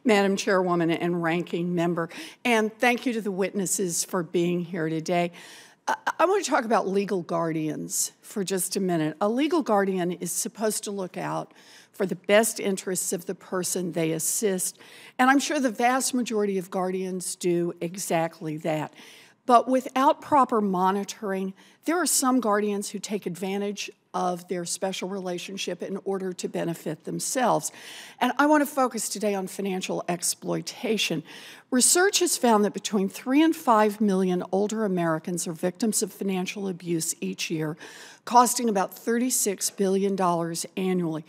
Madam Chairwoman and Ranking Member. And thank you to the witnesses for being here today. I want to talk about legal guardians for just a minute. A legal guardian is supposed to look out for the best interests of the person they assist, and I'm sure the vast majority of guardians do exactly that. But without proper monitoring, there are some guardians who take advantage of their special relationship in order to benefit themselves. And I want to focus today on financial exploitation. Research has found that between 3 and 5 million older Americans are victims of financial abuse each year, costing about $36 billion annually.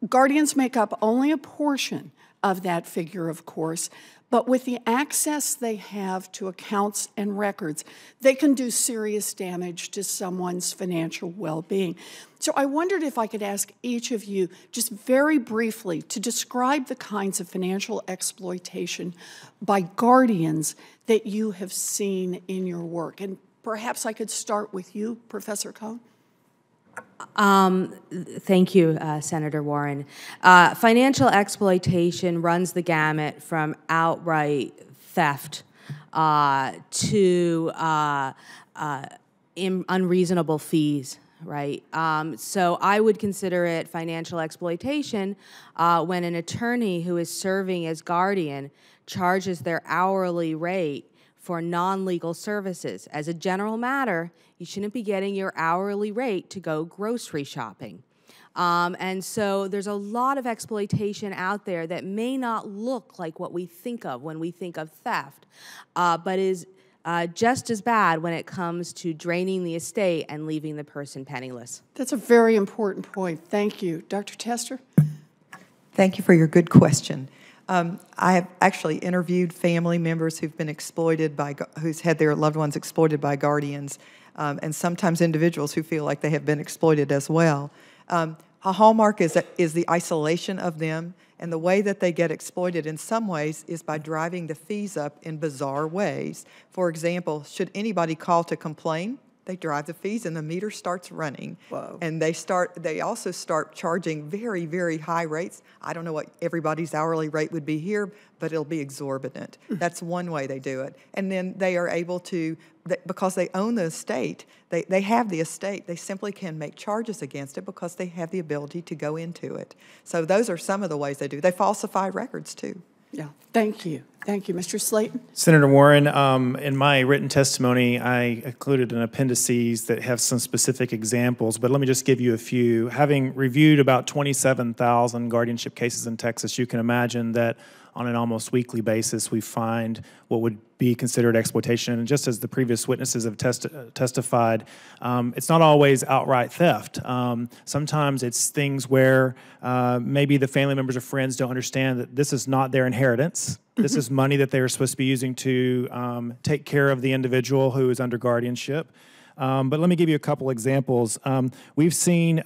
Guardians make up only a portion of that figure, of course, but with the access they have to accounts and records, they can do serious damage to someone's financial well-being. So I wondered if I could ask each of you, just very briefly, to describe the kinds of financial exploitation by guardians that you have seen in your work. And perhaps I could start with you, Professor Cohn. Thank you, Senator Warren. Financial exploitation runs the gamut from outright theft to unreasonable fees, right? So I would consider it financial exploitation when an attorney who is serving as guardian charges their hourly rate for non-legal services. As a general matter, you shouldn't be getting your hourly rate to go grocery shopping. And so there's a lot of exploitation out there that may not look like what we think of when we think of theft, but is just as bad when it comes to draining the estate and leaving the person penniless. That's a very important point. Thank you. Dr. Tester? Thank you for your good question. I have actually interviewed family members who've been exploited by, who's had their loved ones exploited by guardians, and sometimes individuals who feel like they have been exploited as well. A hallmark is the isolation of them, and the way that they get exploited in some ways is by driving the fees up in bizarre ways. For example, should anybody call to complain, they drive the fees and the meter starts running. Whoa. And they also start charging very, very high rates. I don't know what everybody's hourly rate would be here, but it'll be exorbitant. That's one way they do it. And then they are able to, because they own the estate, they have the estate, they simply can make charges against it because they have the ability to go into it. So those are some of the ways they do. They falsify records too. Yeah, thank you. Thank you. Mr. Slayton? Senator Warren, in my written testimony, I included an appendices that have some specific examples, but let me just give you a few. Having reviewed about 27,000 guardianship cases in Texas, you can imagine that on an almost weekly basis, we find what would be considered exploitation. And just as the previous witnesses have testified, it's not always outright theft. Sometimes it's things where maybe the family members or friends don't understand that this is not their inheritance. This is money that they are supposed to be using to take care of the individual who is under guardianship. But let me give you a couple examples. We've seen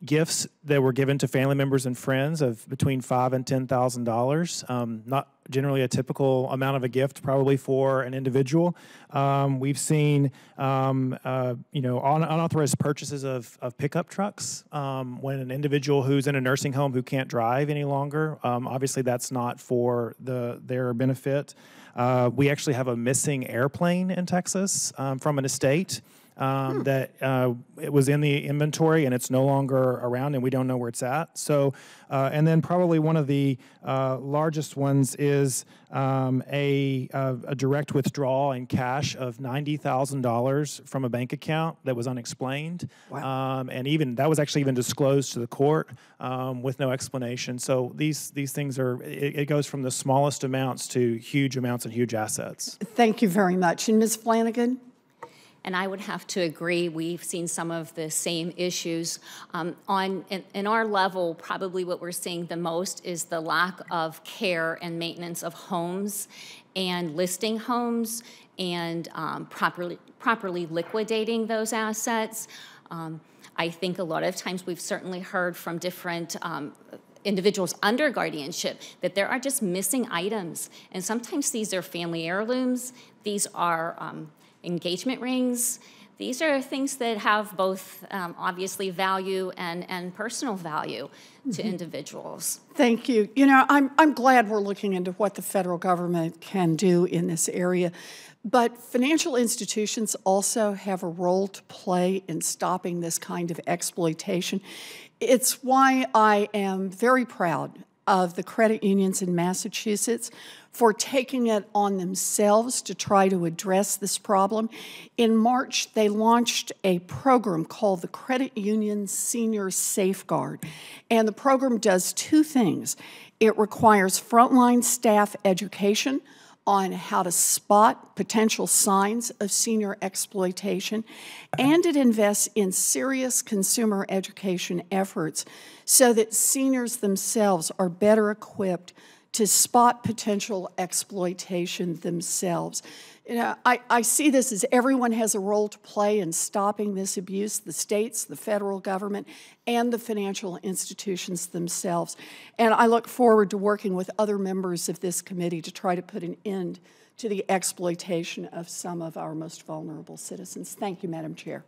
gifts that were given to family members and friends of between $5,000 and $10,000. Not generally a typical amount of a gift, probably for an individual. We've seen unauthorized purchases of pickup trucks when an individual who's in a nursing home who can't drive any longer. Obviously, that's not for their benefit. We actually have a missing airplane in Texas from an estate. That it was in the inventory and it's no longer around and we don't know where it's at. So, and then probably one of the largest ones is a direct withdrawal in cash of $90,000 from a bank account that was unexplained. Wow. And even that was actually even disclosed to the court with no explanation. So these things are, it goes from the smallest amounts to huge amounts and huge assets. Thank you very much. And Ms. Flanagan? And I would have to agree, we've seen some of the same issues. In our level, probably what we're seeing the most is the lack of care and maintenance of homes and listing homes and properly liquidating those assets. I think a lot of times we've certainly heard from different individuals under guardianship that there are just missing items. And sometimes these are family heirlooms. These are engagement rings. these are things that have both obviously value and personal value to individuals. Thank you. You know, I'm glad we're looking into what the federal government can do in this area, but financial institutions also have a role to play in stopping this kind of exploitation. It's why I am very proud of the credit unions in Massachusetts for taking it on themselves to try to address this problem. In March, they launched a program called the Credit Union Senior Safeguard, and the program does two things. It requires frontline staff education on how to spot potential signs of senior exploitation, and it invests in serious consumer education efforts so that seniors themselves are better equipped to spot potential exploitation themselves. You know, I see this as everyone has a role to play in stopping this abuse, the states, the federal government, and the financial institutions themselves. And I look forward to working with other members of this committee to try to put an end to the exploitation of some of our most vulnerable citizens. Thank you, Madam Chair.